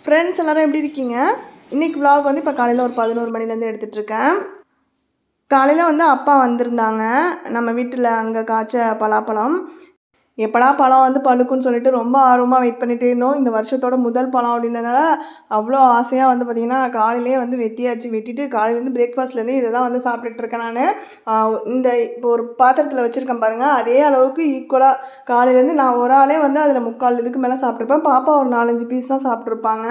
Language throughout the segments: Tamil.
ஃப்ரெண்ட்ஸ் எல்லாரும் எப்படி இருக்கீங்க? இன்றைக்கி vlog வந்து இப்போ காலையில் ஒரு 11 மணிலேருந்து எடுத்துகிட்ருக்கேன். காலையில் வந்து அப்பா வந்திருந்தாங்க. நம்ம வீட்டில் அங்கே காய்ச்ச பலாப்பழம். எப்படா பழம் வந்து பழுக்குன்னு சொல்லிட்டு ரொம்ப ஆர்வமாக வெயிட் பண்ணிகிட்டே இருந்தோம். இந்த வருஷத்தோட முதல் பழம் அப்படின்றதுனால அவ்வளோ ஆசையாக வந்து பார்த்திங்கன்னா காலையிலே வந்து வெட்டிட்டு காலையிலேருந்து பிரேக்ஃபாஸ்ட்லேருந்து இதை தான் வந்து சாப்பிட்டுட்ருக்கேன் நான். இந்த இப்போ ஒரு பாத்திரத்தில் வச்சுருக்கேன் பாருங்கள், அதே அளவுக்கு ஈக்குவலாக காலையிலேருந்து நான் ஒரு ஆளே வந்து அதில் 3/4 இதுக்கு மேலே சாப்பிட்ருப்பேன். பாப்பா ஒரு 4-5 பீஸ் தான் சாப்பிட்ருப்பாங்க.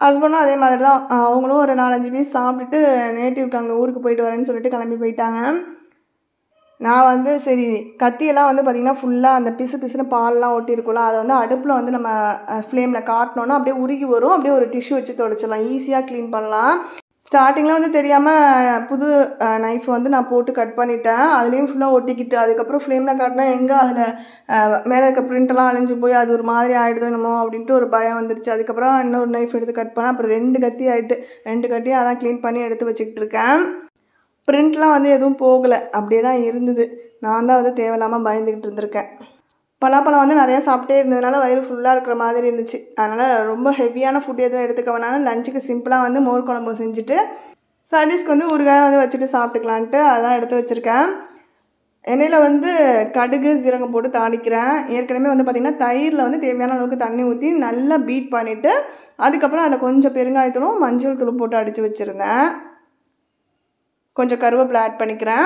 ஹஸ்பண்டும் அதே மாதிரி தான், அவங்களும் ஒரு 4-5 பீஸ் சாப்பிட்டுட்டு நேட்டிவ்க்கு அங்கே ஊருக்கு போயிட்டு வரேன்னு சொல்லிட்டு கிளம்பி போயிட்டாங்க. நான் வந்து சரி கத்தியெல்லாம் வந்து பார்த்திங்கன்னா ஃபுல்லாக அந்த பிசுன்னு பால்லாம் ஒட்டியிருக்கும்ல, அதை வந்து அடுப்பில் வந்து நம்ம ஃப்ளேமில் காட்டினோன்னா அப்படியே உருகி வரும். அப்படியே ஒரு டிஷ்யூ வச்சு துடைச்சிடலாம், ஈஸியாக க்ளீன் பண்ணலாம். ஸ்டார்டிங்கில் வந்து தெரியாமல் புது நைஃப் வந்து நான் போட்டு கட் பண்ணிட்டேன். அதுலேயும் ஃபுல்லாக ஒட்டிக்கிட்டு அதுக்கப்புறம் ஃப்ளேமில் காட்டினா எங்கே அதில் மேலே இருக்க ப்ரிண்ட்டெல்லாம் அழிஞ்சு போய் அது ஒரு மாதிரி ஆகிடுதோ என்னமோ அப்படின்ட்டு ஒரு பயம் வந்துருச்சு. அதுக்கப்புறம் இன்னொரு நைஃப் எடுத்து கட் பண்ணேன். அப்புறம் 2 கத்தி ஆகிட்டு 2 கத்தியும் அதான் க்ளீன் பண்ணி எடுத்து வச்சுக்கிட்டு இருக்கேன். ப்ரிண்ட்லாம் வந்து எதுவும் போகலை, அப்படியே தான் இருந்தது. நான் தான் வந்து தேவையில்லாமல் பயந்துக்கிட்டு இருந்திருக்கேன். பலாப்பழம் வந்து நிறையா சாப்பிட்டே இருந்ததுனால வயிறு ஃபுல்லாக இருக்கிற மாதிரி இருந்துச்சு. அதனால் ரொம்ப ஹெவியான ஃபுட் எதுவும் எடுத்துக்க வேணாலும் லஞ்சுக்கு சிம்பிளாக வந்து மோர் குழம்பு செஞ்சுட்டு சைடிஷ்க்கு வந்து ஊறுகாய் வந்து வச்சுட்டு சாப்பிட்டுக்கலான்ட்டு அதான் எடுத்து வச்சுருக்கேன். எண்ணெயில் வந்து கடுகு சீரகம் போட்டு தாளிக்கிறேன். ஏற்கனவே வந்து பார்த்திங்கன்னா தயிரில் வந்து தேவையான அளவுக்கு தண்ணி ஊற்றி நல்லா பீட் பண்ணிவிட்டு அதுக்கப்புறம் அதில் கொஞ்சம் பெருங்காயத்தூளும் மஞ்சள் தூளும் போட்டு அடித்து வச்சுருந்தேன். கொஞ்சம் கருவேப்பிலை ஆட் பண்ணிக்கிறேன்.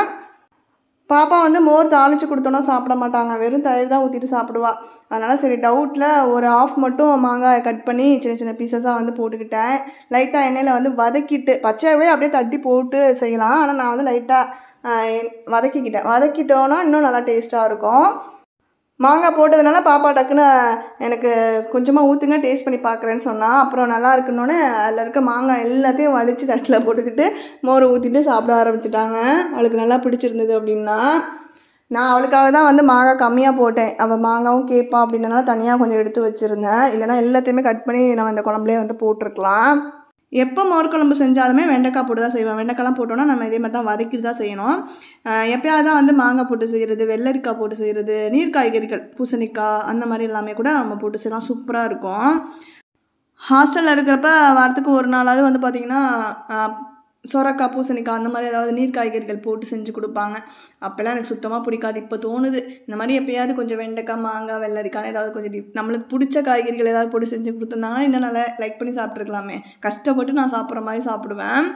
பாப்பா வந்து மோர் தாளித்து கொடுத்தோன்னா சாப்பிட மாட்டாங்க, வெறும் தயிர் தான் ஊற்றிட்டு சாப்பிடுவா. அதனால் சரி டவுட்டில் ஒரு ஆஃப் மட்டும் மாங்காயை கட் பண்ணி சின்ன பீசஸாக வந்து போட்டுக்கிட்டேன். லைட்டாக எண்ணெயில் வந்து வதக்கிட்டு, பச்சையாகவே அப்படியே தட்டி போட்டு செய்யலாம், ஆனால் நான் வந்து லைட்டாக வதக்கிட்டோன்னா இன்னும் நல்லா டேஸ்ட்டாக இருக்கும். மாங்காய் போட்டதுனால பாப்பா டக்குன்னு எனக்கு கொஞ்சமாக ஊற்றுங்க டேஸ்ட் பண்ணி பார்க்குறேன்னு சொன்னால், அப்புறம் நல்லா இருக்குன்னொன்னே அதில் இருக்க மாங்காய் எல்லாத்தையும் வலித்து தட்டில் போட்டுக்கிட்டு மோரை ஊற்றிட்டு சாப்பிட ஆரம்பிச்சிட்டாங்க. அவளுக்கு நல்லா பிடிச்சிருந்தது அப்படின்னா. நான் அவளுக்காக தான் வந்து மாங்காய் கம்மியாக போட்டேன். அவள் மாங்காவும் கேட்பா அப்படின்றனால தனியாக கொஞ்சம் எடுத்து வச்சுருந்தேன். இல்லைனா எல்லாத்தையுமே கட் பண்ணி நம்ம இந்த குழம்புலேயே வந்து போட்டிருக்கலாம். எப்போ மோர் குழம்பு செஞ்சாலுமே வெண்டைக்காய் போட்டு தான் செய்வேன். வெண்டைக்காய்லாம் போட்டோன்னா நம்ம இதே மாதிரி தான் வதக்கிட்டு தான் செய்யணும். எப்போயாவது தான் வந்து மாங்காய் போட்டு செய்கிறது, வெள்ளரிக்காய் போட்டு செய்கிறது, நீர் காய்கறிகள் பூசணிக்காய் அந்த மாதிரி எல்லாமே கூட நம்ம போட்டு செய்யலாம், சூப்பராக இருக்கும். ஹாஸ்டலில் இருக்கிறப்ப வாரத்துக்கு ஒரு நாளாவது வந்து பார்த்திங்கன்னா சொரக்காய் பூசணிக்காய் அந்த மாதிரி ஏதாவது நீர் காய்கறிகள் போட்டு செஞ்சு கொடுப்பாங்க. அப்போல்லாம் எனக்கு சுத்தமாக பிடிக்காது. இப்போ தோணுது இந்த மாதிரி எப்போயாவது கொஞ்சம் வெண்டைக்காய் மாங்காய் வெள்ளரிக்காய் ஏதாவது கொஞ்சம் நம்மளுக்கு பிடிச்ச காய்கறிகள் ஏதாவது போட்டு செஞ்சு கொடுத்துருந்தாங்கன்னா இன்னும் நல்லா லைக் பண்ணி சாப்பிட்ருக்கலாமே. கஷ்டப்பட்டு நான் சாப்பிட்ற மாதிரி சாப்பிடுவேன்.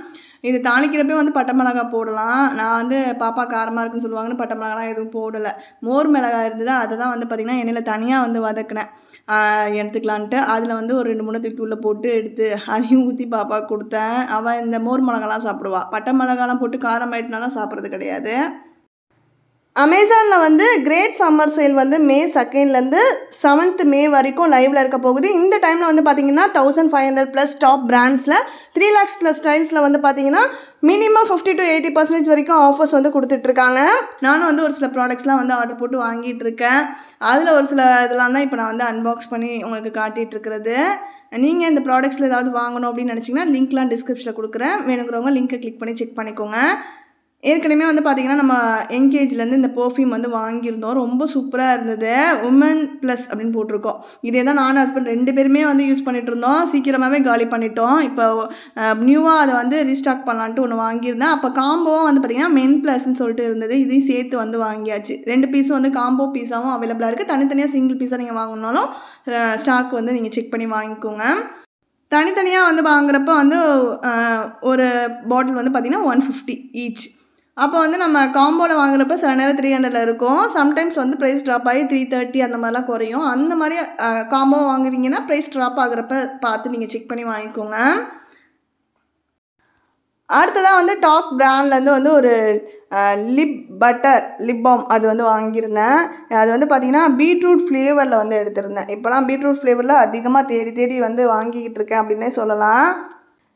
இது தாளிக்கிறப்பே வந்து பட்டை மிளகாய் போடலாம். நான் வந்து பாப்பா காரமாக இருக்குன்னு சொல்லுவாங்கன்னு பட்டை மிளகாலாம் எதுவும் போடலை. மோர் மிளகாய் இருந்தது, அதை தான் வந்து பார்த்திங்கன்னா எண்ணெயில் தனியாக வந்து வதக்கினேன் எடுத்துக்கலான்ட்டு. அதில் வந்து ஒரு 2-3 தூக்கி உள்ளே போட்டு எடுத்து அதையும் ஊற்றி பாப்பாவுக்கு கொடுத்தேன். அவள் இந்த மோர் மிளகாலாம் சாப்பிடுவாள். பட்டை மிளகாலாம் போட்டு காரம் ஆயிட்டுனாலாம் சாப்பிட்றது கிடையாது. அமேசானில் வந்து கிரேட் சம்மர் சேல் வந்து May 2லேருந்து 7th May வரைக்கும் லைவில் இருக்க போகுது. இந்த டைமில் வந்து பார்த்திங்கன்னா 1500+ டாப் பிராண்ட்ஸில் 3 lakhs+ ஸ்டைல்ஸில் வந்து பார்த்திங்கன்னா மினிமம் 50 to 80% வரைக்கும் ஆஃபர்ஸ் வந்து கொடுத்துட்ருக்காங்க. நானும் வந்து ஒரு சில ப்ராடக்ட்ஸ்லாம் வந்து ஆர்டர் போட்டு வாங்கிட்டு இருக்கேன். அதில் ஒரு சில இதெல்லாம் தான் இப்போ நான் வந்து அன்பாக்ஸ் பண்ணி உங்களுக்கு காட்டிகிட்ருக்கிறது. நீங்கள் இந்த ப்ராடக்ட்ஸில் ஏதாவது வாங்கணும் அப்படின்னு நினச்சிங்கன்னா லிங்க்லாம் டிஸ்கிரிப்ஷனில் கொடுக்குறேன், வேணுங்கிறவங்க லிங்க்கை கிளிக் பண்ணி செக் பண்ணிக்கோங்க. ஏற்கனவே வந்து பார்த்திங்கன்னா நம்ம என்கேஜ்லேருந்து இந்த பர்ஃப்யூம் வந்து வாங்கியிருந்தோம், ரொம்ப சூப்பராக இருந்தது. உமன் ப்ளஸ் அப்படின்னு போட்டிருக்கோம். இதே தான் நானும் ஹஸ்பண்ட் 2 பேருமே வந்து யூஸ் பண்ணிகிட்டு இருந்தோம். சீக்கிரமாகவே காலி பண்ணிட்டோம். இப்போ நியூவாக அதை வந்து ரீஸ்டாக் பண்ணலான்ட்டு ஒன்று வாங்கியிருந்தேன். அப்போ காம்போவும் வந்து பார்த்திங்கன்னா மென் ப்ளஸ்ன்னு சொல்லிட்டு இருந்தது, இதையும் சேர்த்து வந்து வாங்கியாச்சு. 2 பீஸும் வந்து காம்போ பீஸாகவும் அவைலபிளாக இருக்குது. தனித்தனியாக சிங்கிள் பீஸாக நீங்கள் வாங்கினாலும் ஸ்டாக் வந்து நீங்கள் செக் பண்ணி வாங்கிக்கோங்க. தனித்தனியாக வந்து வாங்குறப்ப வந்து ஒரு பாட்டில் வந்து பார்த்திங்கன்னா 150 ஈச். அப்போ வந்து நம்ம காம்போவில் வாங்குறப்ப சில நேரம் 300 இருக்கும். சம்டைம்ஸ் வந்து ப்ரைஸ் ட்ராப் ஆகி 330 அந்த மாதிரிலாம் குறையும். அந்த மாதிரி காம்போ வாங்குறீங்கன்னா ப்ரைஸ் ட்ராப் ஆகுறப்ப பார்த்து நீங்கள் செக் பண்ணி வாங்கிக்கோங்க. அடுத்ததாக வந்து டாக் பிராண்ட்லேருந்து வந்து ஒரு லிப் பாம் அது வந்து வாங்கியிருந்தேன். அது வந்து பார்த்திங்கன்னா பீட்ரூட் ஃப்ளேவரில் வந்து எடுத்திருந்தேன். இப்போலாம் பீட்ரூட் ஃப்ளேவரில் அதிகமாக தேடி வந்து வாங்கிக்கிட்டு இருக்கேன் அப்படின்னே சொல்லலாம்.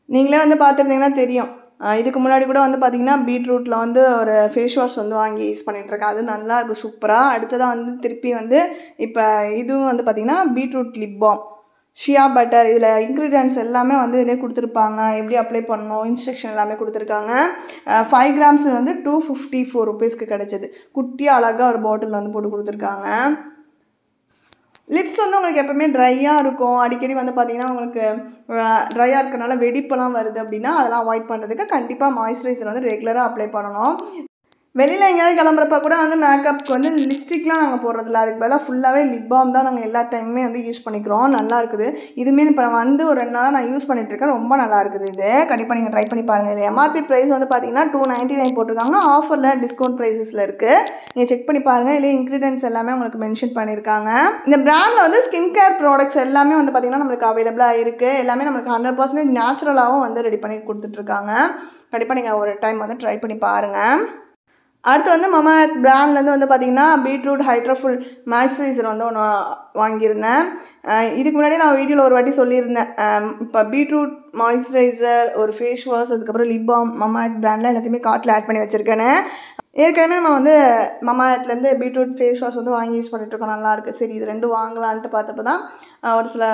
நீங்களே வந்து பார்த்துருந்தீங்கன்னா தெரியும். இதுக்கு முன்னாடி கூட வந்து பார்த்திங்கன்னா பீட்ரூட்டில் வந்து ஒரு ஃபேஸ் வாஷ் வந்து வாங்கி யூஸ் பண்ணிகிட்ருக்கேன். அது நல்லா இருக்குது, சூப்பராக. அடுத்ததாக வந்து திருப்பி வந்து இப்போ இதுவும் வந்து பார்த்திங்கன்னா பீட்ரூட் லிப் பாம், ஷியா பட்டர். இதில் இன்க்ரீடியன்ட்ஸ் எல்லாமே வந்து இதிலே கொடுத்துருப்பாங்க, எப்படி அப்ளை பண்ணணும் இன்ஸ்ட்ரக்ஷன் எல்லாமே கொடுத்துருக்காங்க. 5 grams வந்து 254 rupeesக்கு கிடச்சிது. குட்டியாக அழகாக ஒரு பாட்டில் வந்து போட்டு கொடுத்துருக்காங்க. லிப்ஸ் வந்து உங்களுக்கு எப்போவுமே ட்ரையாக இருக்கும், அடிக்கடி வந்து பார்த்திங்கன்னா உங்களுக்கு ட்ரையாக இருக்கிறனால வெடிப்பெல்லாம் வருது அப்படின்னா அதெல்லாம் அவாய்ட் பண்ணுறதுக்கு கண்டிப்பாக மாய்ஸ்சரைசர் வந்து ரெகுலராக அப்ளை பண்ணணும். வெளியில் எங்கேயாவது கிளம்புறப்ப கூட வந்து மேக்கப்புக்கு வந்து லிப்ஸ்டிக்லாம் நாங்கள் போடுறதில்ல, அதுக்கு பதிலாக ஃபுல்லாகவே லிப் பாம் தான் நாங்கள் எல்லா டைமுமே வந்து யூஸ் பண்ணிக்கிறோம். நல்லா இருக்குது. இதுவுமே இப்போ வந்து ஒரு 2 நாளாக நான் யூஸ் பண்ணிகிட்ருக்கேன். ரொம்ப நல்லா இருக்குது. இது கண்டிப்பாக நீங்கள் ட்ரை பண்ணி பாருங்கள். இது எம்ஆர்பி ப்ரைஸ் வந்து பார்த்தீங்கன்னா 299 போட்டிருக்காங்க. ஆஃபரில் டிஸ்கவுண்ட் ப்ரைஸஸில் இருக்குது. நீங்கள் செக் பண்ணி பாருங்கள். இல்லை இன்க்ரீடியன்ட்ஸ் எல்லாமே உங்களுக்கு மென்ஷன் பண்ணியிருக்காங்க. இந்த பிராண்டில் வந்து ஸ்கின் கேர் ப்ராடக்ட்ஸ் எல்லாமே வந்து பார்த்திங்கன்னா நம்மளுக்கு அவைலபிளாக இருக்குது. எல்லாமே நம்மளுக்கு 100% நேச்சுரலாகவும் வந்து ரெடி பண்ணி கொடுத்துட்ருக்காங்க. கண்டிப்பாக நீங்கள் ஒரு டைம் வந்து ட்ரை பண்ணி பாருங்கள். அடுத்து வந்து மமா பிராண்ட்லேருந்து வந்து பார்த்திங்கன்னா பீட்ரூட் ஹைட்ரோஃபுல் மாய்ஸ்சரைசர் வந்து ஒன்று வாங்கியிருந்தேன். இதுக்கு முன்னாடி நான் வீடியோவில் ஒரு வாட்டி சொல்லியிருந்தேன். இப்போ பீட்ரூட் மாய்ஸ்சரைசர், ஒரு ஃபேஸ் வாஷ், அதுக்கப்புறம் லிப் பாம் மமா பிராண்டில் எல்லாத்தையுமே கார்ட்டில் ஆட் பண்ணி வச்சுருக்கேன்னு. ஏற்கனவே நம்ம வந்து மமா எர்த்லேருந்து பீட்ரூட் ஃபேஸ் வாஷ் வந்து வாங்கி யூஸ் பண்ணிகிட்ருக்கோம். நல்லாயிருக்கு. சரி இது 2 வாங்கலான்ட்டு பார்த்தப்போ தான் ஒரு சில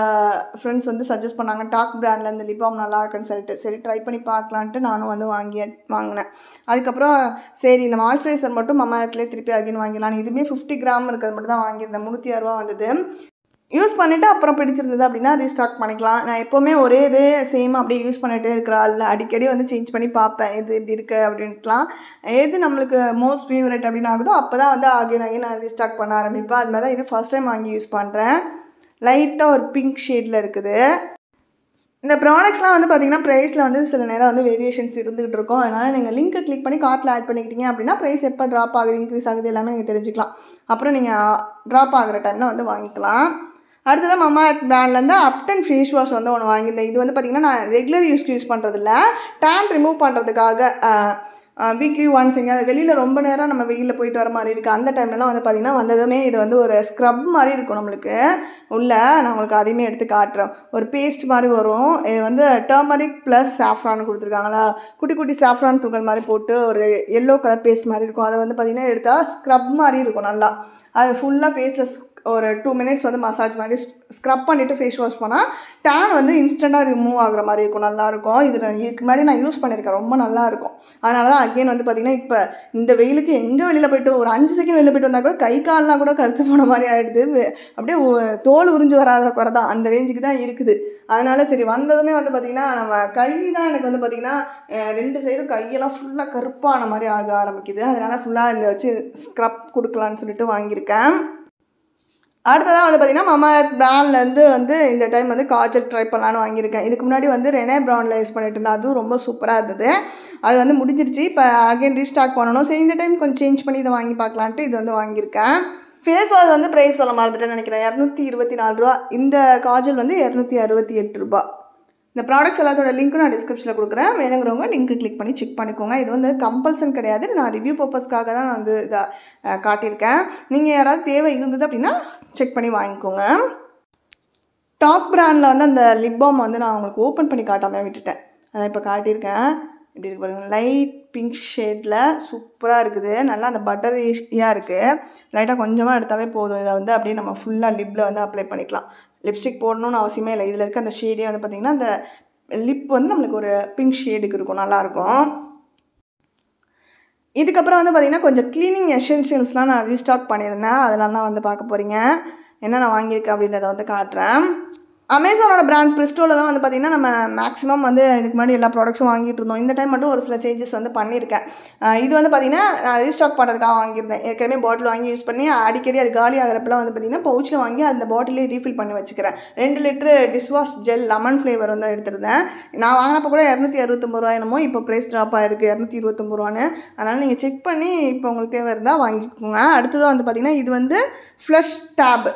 ஃப்ரெண்ட்ஸ் வந்து சஜஸ்ட் பண்ணாங்க, டாக் பிராண்ட்லேருந்து லிப் பாம் நல்லா இருக்குன்னு சொல்லிட்டு. சரி ட்ரை பண்ணி பார்க்கலான்ட்டு நானும் வந்து வாங்கினேன். அதுக்கப்புறம் சரி இந்த மாய்ஸ்சரைசர் மட்டும் மமா எர்த்லேயே திருப்பி அகைன் வாங்கிடலான்னு இதுவுமே 50 கிராம் இருக்கிறது மட்டும் தான் வாங்கியிருந்தேன். 306 ரூபா வந்தது. யூஸ் பண்ணிவிட்டு அப்புறம் பிடிச்சிருந்தது அப்படின்னா ரீஸ்டாக் பண்ணிக்கலாம். நான் எப்போவுமே ஒரே இதே சேம் அப்படியே யூஸ் பண்ணிகிட்டே இருக்கிற ஆள், அடிக்கடி வந்து சேஞ்ச் பண்ணி பார்ப்பேன் இது இப்படி இருக்குது அப்படின்ட்டுலாம். எது நம்மளுக்கு மோஸ்ட் ஃபேவரட் அப்படின்னு ஆகுதோ அப்போ தான் வந்து அகைன் நான் ரீஸ்டாக் பண்ண ஆரம்பிப்பேன். அது மாதிரி தான் இது ஃபர்ஸ்ட் டைம் வாங்கி யூஸ் பண்ணுறேன். லைட்டாக ஒரு பிங்க் ஷேடில் இருக்குது. இந்த ப்ராடக்ட்ஸ்லாம் வந்து பார்த்திங்கன்னா ப்ரைஸில் வந்து சில நேரம் வந்து வேரியேஷன்ஸ் இருந்துகிட்டு இருக்கும். அதனால் நீங்கள் லிங்க்கை கிளிக் பண்ணி கார்ட்டில் ஆட் பண்ணிக்கிட்டீங்க அப்படின்னா ப்ரைஸ் எப்போ ட்ராப் ஆகுது இன்க்ரீஸ் ஆகுது எல்லாமே நீங்கள் தெரிஞ்சுக்கலாம். அப்புறம் நீங்கள் ட்ராப் ஆகிற டைமில் வந்து வாங்கிக்கலாம். அடுத்தது மமா பிராண்ட்லேருந்து அப்டன் ஃபேஸ் வாஷ் வந்து ஒன்று வாங்கியிருந்தேன். இது வந்து பார்த்திங்கன்னா நான் ரெகுலர் யூஸ் பண்ணுறதில்ல, டேன் ரிமூவ் பண்ணுறதுக்காக வீக்லி ஒன்ஸ் எங்கேயாவது வெளியில் ரொம்ப நேரம் நம்ம வெயிலில் போயிட்டு வர மாதிரி இருக்குது. அந்த டைம்லலாம் வந்து பார்த்திங்கன்னா வந்ததுமே இது வந்து ஒரு ஸ்க்ரப் மாதிரி இருக்கும் நம்மளுக்கு உள்ளே. நான் உங்களுக்கு அதையுமே எடுத்து காட்டுறேன். ஒரு பேஸ்ட் மாதிரி வரும். இது வந்து டர்மரிக் ப்ளஸ் சாஃப்ரான் கொடுத்துருக்காங்களா, குட்டி குட்டி சாஃப்ரான் தூக்கல் மாதிரி போட்டு ஒரு எல்லோ கலர் பேஸ்ட் மாதிரி இருக்கும். அதை வந்து பார்த்திங்கன்னா எடுத்தால் ஸ்க்ரப் மாதிரி இருக்கும் நல்லா. அது ஃபுல்லாக ஃபேஸில் ஒரு 2 மினிட்ஸ் வந்து மசாஜ் மாதிரி ஸ்க்ரப் பண்ணிவிட்டு ஃபேஸ் வாஷ் பண்ணால் டேன் வந்து இன்ஸ்டண்ட்டாக ரிமூவ் ஆகிற மாதிரி இருக்கும். நல்லாயிருக்கும். இதுக்கு முன்னாடி நான் யூஸ் பண்ணியிருக்கேன். ரொம்ப நல்லாயிருக்கும். அதனால தான் அகெயின் வந்து பார்த்திங்கன்னா இப்போ இந்த வெயிலுக்கு எங்கே வெளியில் போய்ட்டு ஒரு 5 செகண்ட் வெளியில் போய்ட்டு வந்தால் கூட கை கால்லாம் கூட கருத்து போன மாதிரி ஆகிடுது. அப்படியே தோல் உறிஞ்சு வராத குறை தான், அந்த ரேஞ்சுக்கு தான் இருக்குது. அதனால் சரி வந்ததுமே வந்து பார்த்திங்கன்னா நம்ம கை தான் எனக்கு வந்து பார்த்திங்கன்னா 2 சைடும் கையெல்லாம் ஃபுல்லாக கருப்பான மாதிரி ஆக ஆரம்பிக்குது. அதனால் ஃபுல்லாக இந்த வச்சு ஸ்க்ரப் கொடுக்கலான்னு சொல்லிட்டு வாங்கியிருக்கேன். அடுத்ததாக வந்து பார்த்திங்கன்னா மமா பிராண்ட்லேருந்து வந்து இந்த டைம் வந்து காஜல் ட்ரை பண்ணலான்னு வாங்கியிருக்கேன். இதுக்கு முன்னாடி வந்து ரெனே பிராண்டில் யூஸ் பண்ணிட்டு இருந்தேன். அதுவும் ரொம்ப சூப்பராக இருந்தது. அது வந்து முடிஞ்சிருச்சு. இப்போ அகைன் ரீஸ்டாக் பண்ணணும். சரி இந்த டைம் கொஞ்சம் சேஞ்ச் பண்ணி இதை வாங்கி பார்க்கலான்ட்டு இது வந்து வாங்கியிருக்கேன். ஃபேஸ் வாஷ் வந்து ப்ரைஸ் சொல்ல மறந்துட்டேன்னு நினைக்கிறேன். 224 ரூபா. இந்த காஜல் வந்து 268 ரூபா. இந்த ப்ராடக்ட்ஸ் எல்லாத்தோட லிங்க்கும் நான் டிஸ்கிரிப்ஷனில் கொடுக்குறேன். வேணுங்கிறவங்க லிங்க்கு கிளிக் பண்ணி செக் பண்ணிக்கோங்க. இது வந்து கம்பல்சன் கிடையாது. நான் ரிவ்யூ பர்பஸ்க்காக தான் நான் வந்து இதை காட்டியிருக்கேன். நீங்கள் யாராவது தேவை இருந்தது அப்படின்னா செக் பண்ணி வாங்கிக்கோங்க. டாக் பிராண்டில் வந்து அந்த லிப் பாம் வந்து நான் உங்களுக்கு ஓப்பன் பண்ணி காட்டாமல் விட்டுட்டேன். அதை இப்போ காட்டியிருக்கேன். இப்படி இருக்கு பாருங்கள். லைட் பிங்க் ஷேடில் சூப்பராக இருக்குது. நல்லா அந்த பட்டரியாக இருக்குது. லைட்டாக கொஞ்சமாக எடுத்தாவே போதும். இதை வந்து அப்படியே நம்ம ஃபுல்லாக லிப்பில் வந்து அப்ளை பண்ணிக்கலாம். லிப்ஸ்டிக் போடணும்னு அவசியமே இல்லை. இதில் இருக்க அந்த ஷேடே வந்து பார்த்திங்கன்னா அந்த லிப் வந்து நம்மளுக்கு ஒரு பிங்க் ஷேடுக்கு இருக்கும். நல்லாயிருக்கும். இதுக்கப்புறம் வந்து பார்த்திங்கன்னா கொஞ்சம் க்ளீனிங் எசென்ஷியல்ஸ்லாம் நான் ரீஸ்டாக் பண்ணியிருந்தேன். அதெல்லாம் தான் வந்து பார்க்க போகிறீங்க. என்ன நான் வாங்கியிருக்கேன் அப்படின்றத வந்து காட்டுறேன். அமேசானோட பிராண்ட் ப்ரிஸ்டோவில் தான் வந்து பார்த்திங்கன்னா நம்ம மேக்ஸிமம் வந்து இதுக்கு முன்னாடி எல்லா ப்ராடக்ட்ஸும் வாங்கிட்டு இருந்தோம். இந்த டைம் மட்டும் ஒரு சில சேஞ்சஸ் வந்து பண்ணியிருக்கேன். இது வந்து பார்த்திங்கன்னா நான் ரீஸ்டாக் பண்ணுறதுக்காக வாங்கியிருந்தேன். ஏற்கனவே பாட்டில் வாங்கி யூஸ் பண்ணி அடிக்கடி அது காலி ஆகிறப்பெல்லாம் வந்து பார்த்திங்கன்னா பவுச்சில் வாங்கி அந்த பாட்டிலே ரீஃபில் பண்ணி வச்சுக்கிறேன். 2 litre dishwash gel lemon flavour வந்து எடுத்திருந்தேன். நான் வாங்கினப்போ கூட 269 ரூபா என்னமோ. இப்போ ப்ரைஸ் ட்ராப் ஆகிருக்கு 229 ரூபான்னு. அதனால் நீங்கள் செக் பண்ணி இப்போ உங்களுக்கு தேவை இருந்தால் வாங்கிக்கோங்க. அடுத்ததாக வந்து பார்த்திங்கன்னா இது வந்து ஃப்ளஷ் டேப்.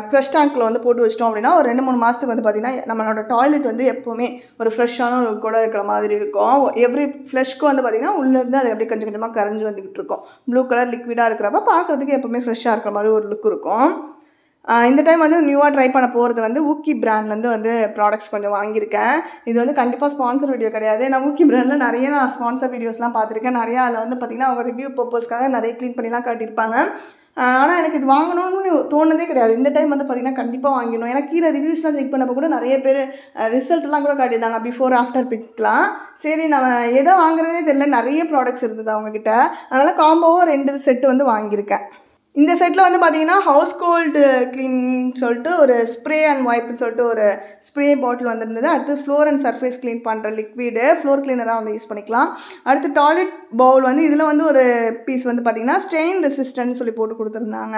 ஃப்ரெஷ் டேங்க்கில் வந்து போட்டு வச்சிட்டோம் அப்படின்னா ஒரு 2-3 மாதத்துக்கு வந்து பார்த்திங்கன்னா நம்மளோட டாய்லெட் வந்து எப்போவுமே ஒரு ஃப்ரெஷ்ஷான ஒரு கூட இருக்கிற மாதிரி இருக்கும். எவ்ரி ஃப்ளஷ்க்கு வந்து பார்த்திங்கன்னா உள்ளேருந்து அது அப்படியே கொஞ்சம் கொஞ்சமாக கரைஞ்சி வந்துக்கிட்டு இருக்கும். ப்ளூ கலர் லிக்விடாக இருக்கிறப்ப பார்க்குறதுக்கு எப்போவுமே ஃப்ரெஷ்ஷாக இருக்கிற மாதிரி ஒரு லுக் இருக்கும். இந்த டைம் வந்து நியூவாக ட்ரை பண்ண போகிறது வந்து ஊக்கி பிராண்ட்லேருந்து வந்து ப்ராடக்ட்ஸ் கொஞ்சம் வாங்கியிருக்கேன். இது வந்து கண்டிப்பாக ஸ்பான்சர் வீடியோ கிடையாது. நான் ஊக்கி பிராண்டில் நிறைய நான் ஸ்பான்சர் வீடியோஸ்லாம் பார்த்துருக்கேன். நிறையா அதில் வந்து பார்த்திங்கன்னா அவங்க ரிவ்யூ பர்பஸ்க்காக நிறைய க்ளீன் பண்ணிலாம் காட்டியிருப்பாங்க. ஆனால் எனக்கு இது வாங்கணும்னு தோணுதே கிடையாது. இந்த டைம் வந்து பார்த்திங்கன்னா கண்டிப்பாக வாங்கணும். ஏன்னா கீழே ரிவ்யூஸ்லாம் செக் பண்ணப்போ கூட நிறைய பேர் ரிசல்ட்லாம் கூட காட்டியிருந்தாங்க பிஃபோர் ஆஃப்டர் பிக்லாம். சரி நம்ம எதை வாங்குறதே தெரியல, நிறைய ப்ராடக்ட்ஸ் இருந்தது அவங்கக்கிட்ட. அதனால் காம்போவும் 2 செட்டு வந்து வாங்கியிருக்கேன். இந்த செட்டில் வந்து பார்த்தீங்கன்னா ஹவுஸ் கோல்டு க்ளீன் சொல்லிட்டு ஒரு ஸ்ப்ரே அண்ட் வைப்னு சொல்லிட்டு ஒரு ஸ்ப்ரே பாட்டில் வந்துருந்தது. அடுத்து ஃப்ளோர் அண்ட் சர்ஃபேஸ் க்ளீன் பண்ணுற லிக்விடு ஃப்ளோர் க்ளீனராக வந்து யூஸ் பண்ணிக்கலாம். அடுத்து டாய்லெட் பவுல் வந்து இதில் வந்து ஒரு பீஸ் வந்து பார்த்திங்கன்னா ஸ்ட்ரெயின் ரெசிஸ்டன்ட் சொல்லி போட்டு கொடுத்துருந்தாங்க.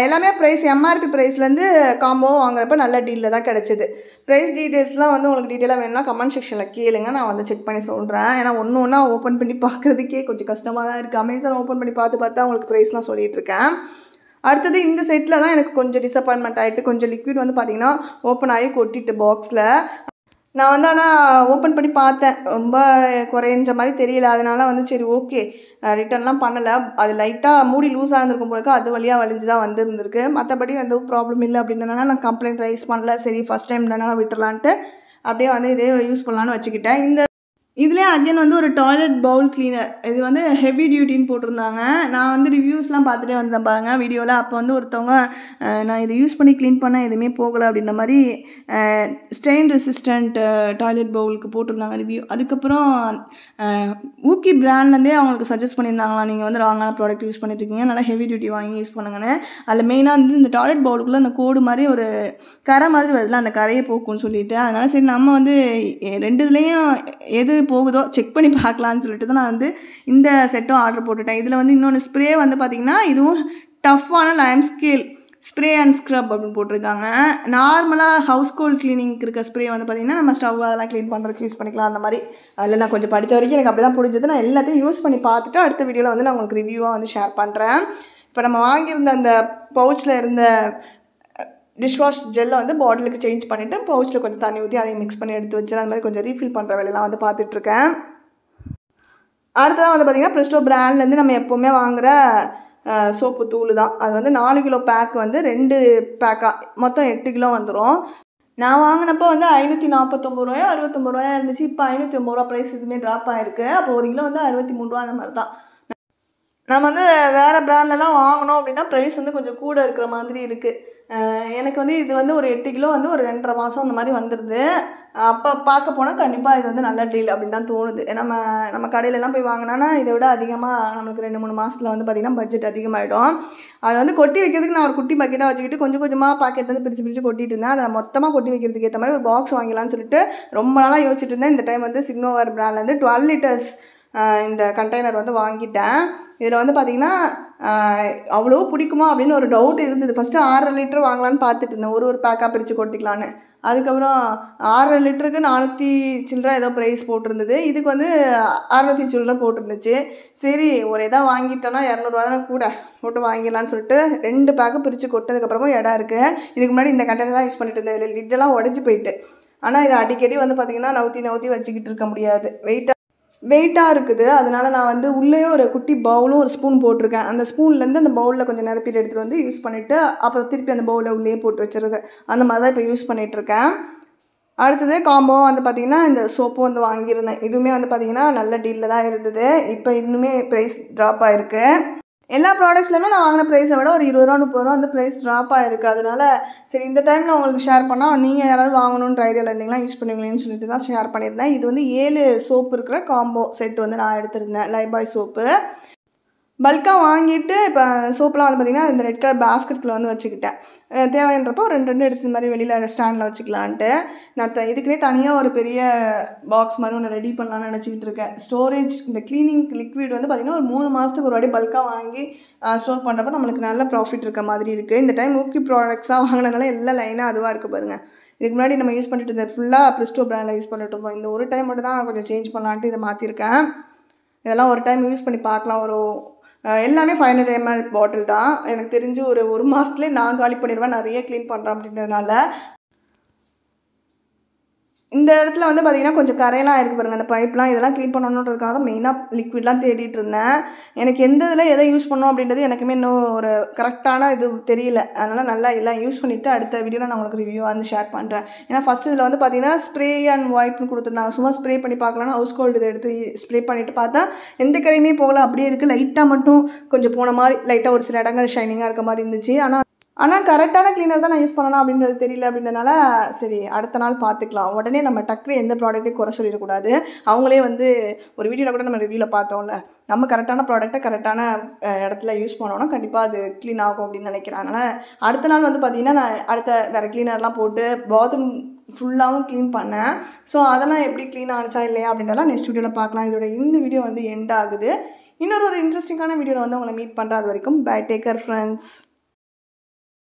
எல்லாமே ப்ரைஸ் எம்ஆர்பி ப்ரைஸ்லேருந்து காம்போ வாங்குறப்ப நல்ல டீலில் தான் கிடச்சிது. ப்ரைஸ் டீட்டெயில்ஸ்லாம் வந்து உங்களுக்கு டீட்டெயிலாக வேணும்னா கமெண்ட் செக்ஷனில் கேளுங்க, நான் வந்து செக் பண்ணி சொல்கிறேன். ஏன்னா ஒன்று ஒன்றா ஓப்பன் பண்ணி பார்க்குறதுக்கே கொஞ்சம் கஷ்டமாக தான் இருக்குது. அமேசான் ஓப்பன் பண்ணி பார்த்தா உங்களுக்கு ப்ரைஸ்லாம் சொல்லிகிட்ருக்கேன். அடுத்தது இந்த செட்டில் தான் எனக்கு கொஞ்சம் டிசப்பாயின்மெண்ட் ஆகிட்டு, கொஞ்சம் லிக்விட் வந்து பார்த்திங்கன்னா ஓப்பன் ஆகி கொட்டிட்டு பாக்ஸில். நான் வந்து ஆனால் ஓப்பன் பண்ணி பார்த்தேன், ரொம்ப குறைஞ்ச மாதிரி தெரியல. அதனால் வந்து சரி ஓகே ரிட்டர்ன்லாம் பண்ணலை. அது லைட்டாக மூடி லூஸாக இருந்திருக்கும் போலக்கு அது வழியாக வலிஞ்சு தான் வந்துருந்துருக்கு. மற்றபடி எதுவும் ப்ராப்ளம் இல்லை அப்படின்றனால நான் கம்ப்ளைண்ட் ரைஸ் பண்ணல. சரி ஃபஸ்ட் டைம் தானே விட்டுறலான்ட்டு அப்படியே வந்து இதே யூஸ் பண்ணலான்னு வச்சுக்கிட்டேன். இதுலேயே அகைன் வந்து ஒரு டாய்லெட் பவுல் க்ளீனர், இது வந்து ஹெவி டியூட்டின்னு போட்டிருந்தாங்க. நான் வந்து ரிவ்யூஸ்லாம் பார்த்துட்டே வந்தேன் பாருங்கள் வீடியோவில். அப்போ வந்து ஒருத்தவங்க நான் இதை யூஸ் பண்ணி க்ளீன் பண்ண எதுவுமே போகலை அப்படின்ற மாதிரி ஸ்ட்ரெயின் ரெசிஸ்டண்ட் டாய்லெட் பவுலுக்கு போட்டிருந்தாங்க ரிவ்யூ. அதுக்கப்புறம் ஊக்கி பிராண்ட்லேருந்தே அவங்களுக்கு சஜஸ்ட் பண்ணியிருந்தாங்களா, நீங்கள் வந்து ராங்கான ப்ராடக்ட் யூஸ் பண்ணிட்டுருக்கீங்க, நல்லா ஹெவி டியூட்டி வாங்கி யூஸ் பண்ணுங்கன்னு. அதில் மெயினாக வந்து இந்த டாய்லெட் பவுலுக்குள்ளே அந்த கோடு மாதிரி ஒரு கரை மாதிரி வருதுல, அந்த கரையை போக்கும்னு சொல்லிட்டு. அதனால் சரி நம்ம வந்து ரெண்டு இதுலேயும் எது போகுதோ செக் பண்ணி பார்க்கலான்னு சொல்லிட்டு தான் நான் வந்து இந்த செட்டும் ஆர்டர் போட்டுட்டேன். இதில் வந்து இன்னொன்று ஸ்ப்ரே வந்து பார்த்திங்கன்னா இதுவும் டஃப்பான lime scale spray and scrub அப்படின்னு போட்டிருக்காங்க. நார்மலாக ஹவுஸ் கோல்ட் கிளீனிங்க்கு இருக்க ஸ்ப்ரே வந்து பார்த்திங்கன்னா நம்ம ஸ்டவ் அதெல்லாம் க்ளீன் பண்ணுறதுக்கு யூஸ் பண்ணிக்கலாம் அந்த மாதிரி. அதில் நான் கொஞ்சம் படித்த வரைக்கும் எனக்கு அப்படி தான் புரிஞ்சது. நான் எல்லாத்தையும் யூஸ் பண்ணி பார்த்துட்டு அடுத்த வீடியோவில் வந்து நான் உங்களுக்கு ரிவ்யூவாக வந்து ஷேர் பண்ணுறேன். இப்போ நம்ம வாங்கியிருந்த அந்த பவுச்சில் இருந்த டிஷ்வாஷ் ஜெல்லை வந்து பாட்டிலுக்கு சேஞ்ச் பண்ணிவிட்டு பவுச்சில் கொஞ்சம் தண்ணி ஊற்றி அதை மிக்ஸ் பண்ணி எடுத்து வச்சு அந்த மாதிரி கொஞ்சம் ரீஃபில் பண்ணுற வேலையெல்லாம் வந்து பார்த்துட்ருக்கேன். அடுத்ததான் வந்து பார்த்திங்கன்னா ப்ரெஸ்டோ பிராண்ட்லேருந்து நம்ம எப்போவுமே வாங்குகிற சோப்பு தூள் தான். அது வந்து 4 கிலோ பேக் வந்து 2 பேக்காக மொத்தம் 8 கிலோ வந்துடும். நான் வாங்கினப்போ வந்து 549 ரூபாயோ 69 ரூபாயா இருந்துச்சு. இப்போ 550 ரூபா ப்ரைஸ் இதுவுமே ட்ராப் ஆகிருக்கு. அப்போ 1 கிலோ வந்து 63 ரூபா அந்த மாதிரி தான். நம்ம வந்து வேறு பிராண்ட்லலாம் வாங்கினோம் அப்படின்னா ப்ரைஸ் வந்து கொஞ்சம் கூட இருக்கிற மாதிரி இருக்குது. எனக்கு வந்து இது வந்து ஒரு 8 கிலோ வந்து ஒரு 2.5 மாதம் அந்த மாதிரி வந்துடுது. அப்போ பார்க்க போனால் கண்டிப்பாக இது வந்து நல்ல டீல் அப்படின்னு தான் தோணுது. நம்ம கடையிலலாம் போய் வாங்கினோன்னா இதை விட அதிகமாக நம்மளுக்கு 2-3 மாதத்தில் வந்து பார்த்திங்கன்னா பட்ஜெட் அதிகமாகிடும். அதை வந்து கொட்டி வைக்கிறதுக்கு நான் ஒரு குட்டி பக்கெட்டாக வச்சுக்கிட்டு கொஞ்சம் கொஞ்சமாக பாக்கெட் வந்து பிரித்து கொட்டிட்டு இருந்தேன். அதை மொத்தமாக கொட்டி வைக்கிறதுக்கு ஏற்ற மாதிரி ஒரு பாக்ஸ் வாங்கலான்னு சொல்லிட்டு ரொம்ப நாளாக யோசிச்சுட்டு இருந்தேன். இந்த டைம் வந்து சிக்னோவர் பிராண்ட்லேருந்து 12 லிட்டர்ஸ் இந்த கண்டெய்னர் வந்து வாங்கிட்டேன். இதில் வந்து பார்த்திங்கன்னா அவ்வளோ பிடிக்குமா அப்படின்னு ஒரு டவுட் இருந்தது. ஃபஸ்ட்டு 6.5 லிட்டர் வாங்கலான்னு பார்த்துட்டு இருந்தேன், ஒரு பேக்காக பிரித்து கொட்டிக்கலான்னு. அதுக்கப்புறம் 6.5 லிட்டருக்கு 400 சில்லரை ஏதோ ப்ரைஸ் போட்டிருந்தது. இதுக்கு வந்து 600 சில்லரை போட்டிருந்துச்சு. சரி ஒரு இதாக வாங்கிட்டோன்னா 200 ரூபா தானே கூட போட்டு வாங்கிடலான்னு சொல்லிட்டு 2 பேக்கு பிரித்து கொட்டதுக்கப்புறமும் இடம் இருக்குது. இதுக்கு முன்னாடி இந்த கண்டெய்னர் தான் யூஸ் பண்ணிட்டு இருந்தேன். இதில் லிட்டெல்லாம் உடஞ்சி போயிட்டு. ஆனால் இதை அடிக்கடி வந்து பார்த்திங்கன்னா நவுத்தி வச்சுக்கிட்டு இருக்க முடியாது, வெயிட்டாக இருக்குது. அதனால் நான் வந்து உள்ளே ஒரு குட்டி பவுலும் ஒரு ஸ்பூன் போட்டிருக்கேன். அந்த ஸ்பூன்லேருந்து அந்த பவுலில் கொஞ்சம் நிரப்பிட்டு எடுத்துகிட்டு வந்து யூஸ் பண்ணிவிட்டு அப்புறம் திருப்பி அந்த பவுலில் உள்ளே போட்டு வச்சுருது. அந்த மாதிரி தான் இப்போ யூஸ் பண்ணிகிட்ருக்கேன். அடுத்தது காம்போ வந்து பார்த்திங்கன்னா இந்த சோப்பும் வந்து வாங்கியிருந்தேன். இதுவுமே வந்து பார்த்திங்கன்னா நல்ல டீலில் தான் இருந்தது. இப்போ இன்னுமே ப்ரைஸ் ட்ராப் ஆகிருக்கு. எல்லா ப்ராடக்ட்ஸ்லையுமே நான் வாங்கின ப்ரைஸை விட ஒரு 20 ரூபா 30 ரூபா வந்து ப்ரைஸ் ட்ராப் ஆகிருக்கு. அதனால் சரி இந்த டைமில் உங்களுக்கு ஷேர் பண்ணால் நீங்கள் யாராவது வாங்கணுன்ற ஐடியாவில் இருந்தீங்களா யூஸ் பண்ணுவீங்களேன்னு சொல்லிட்டு தான் ஷேர் பண்ணியிருந்தேன். இது வந்து 7 சோப்பு இருக்கிற காம்போ செட் வந்து நான் எடுத்திருந்தேன். லைபாய் சோப்பு பல்காக வாங்கிட்டு இப்போ சோப்பெலாம் வந்து பார்த்திங்கன்னா இந்த ரெட் கலர் பாஸ்கெட்டில் வந்து வச்சுக்கிட்டேன். தேவைன்றப்போ 2 எடுத்து இந்த மாதிரி வெளியில் ஸ்டாண்டில் வச்சுக்கலான்ட்டு நான் இதுக்குன்னே தனியாக ஒரு பெரிய பாக்ஸ் மாதிரி ஒன்று ரெடி பண்ணலான்னு நினச்சிக்கிட்டு இருக்கேன். ஸ்டோரேஜ் இந்த க்ளீனிங் லிக்விட் வந்து பார்த்திங்கன்னா ஒரு 3 மாதத்துக்கு ஒரு வாட்டி பல்காக வாங்கி ஸ்டோர் பண்ணுறப்ப நம்மளுக்கு நல்ல ப்ராஃபிட் இருக்க மாதிரி இருக்குது. இந்த டைம் ஊக்கி ப்ராடக்ட்ஸாக வாங்கினதுனால எல்லாம் லைனாக அதுவாக இருக்குது பாருங்கள். இதுக்கு முன்னாடி நம்ம யூஸ் பண்ணிட்டு இருந்தது ஃபுல்லாக ப்ரிஸ்டோ பிராண்டில் யூஸ் பண்ணிட்டு இருப்போம். இந்த ஒரு டைம் மட்டும் தான் கொஞ்சம் சேஞ்ச் பண்ணலான்ட்டு இதை மாற்றிருக்கேன். இதெல்லாம் ஒரு டைம் யூஸ் பண்ணி பார்க்கலாம். எல்லாமே 500 ml பாட்டில் தான். எனக்கு தெரிஞ்சு ஒரு மாதத்துலேயே நான் காலி பண்ணிடுவேன், நிறைய க்ளீன் பண்ணுறேன் அப்படின்றதுனால. இந்த இடத்துல வந்து பார்த்திங்கன்னா கொஞ்சம் கரையெல்லாம் இருக்குது பாருங்கள், அந்த பைப்லாம் இதெல்லாம் க்ளீன் பண்ணணுன்றதுக்காக மெயினாக லிக்விட்லாம் தேடிட்டு இருந்தேன். எனக்கு எந்த இதில் எதை யூஸ் பண்ணணும் அப்படின்றது எனக்குமே இன்னும் ஒரு கரெக்டான இது தெரியல. அதனால் நல்லா எல்லாம் யூஸ் பண்ணிவிட்டு அடுத்த வீடியோவில் நான் உங்களுக்கு ரிவ்யூ வந்து ஷேர் பண்ணுறேன். ஏன்னா ஃபஸ்ட்டு இதில் வந்து பார்த்திங்கன்னா ஸ்ப்ரே அண்ட் வைப்னு கொடுத்துருந்தாங்க. சும்மா ஸ்ப்ரே பண்ணி பார்க்கலான்னு ஹவுஸ் கோல்டு இதை எடுத்து ஸ்ப்ரே பண்ணிவிட்டு பார்த்தா எந்த கரையுமே போகல, அப்படியே இருக்குது. லைட்டாக மட்டும் கொஞ்சம் போன மாதிரி லைட்டாக ஒரு சில இடங்கள் ஷைனிங்காக இருக்க மாதிரி இருந்துச்சு. ஆனால் ஆனால் கரெக்டான க்ளீனர் தான் நான் யூஸ் பண்ணணும் அப்படின்றது தெரியல அப்படின்றனால சரி அடுத்த நாள் பார்த்துக்கலாம். உடனே நம்ம டக்குனு எந்த ப்ராடக்ட்டையும் குறை சொல்லிடக்கூடாது. அவங்களே வந்து ஒரு வீடியோவில் கூட நம்ம ரிவ்யூவில் பார்த்தோம்ல, நம்ம கரெக்டான ப்ராடக்ட்டை கரெக்டான இடத்துல யூஸ் பண்ணோன்னா கண்டிப்பாக அது க்ளீன் ஆகும் அப்படின்னு நினைக்கிறேன். அதனால் அடுத்த நாள் வந்து பார்த்திங்கன்னா நான் அடுத்த வேறு க்ளீனர்லாம் போட்டு பாத்ரூம் ஃபுல்லாகவும் க்ளீன் பண்ணேன். ஸோ அதெல்லாம் எப்படி க்ளீன் ஆனிச்சா இல்லையா அப்படின்றலாம் நெக்ஸ்ட் வீடியோவில் பார்க்கலாம். இதோட இந்த வீடியோ வந்து எண்ட் ஆகுது. இன்னொரு இன்ட்ரெஸ்டிங்கான வீடியோவில் வந்து உங்களை மீட் பண்ணுறது வரைக்கும் பை, டேக் கேர் ஃப்ரெண்ட்ஸ்.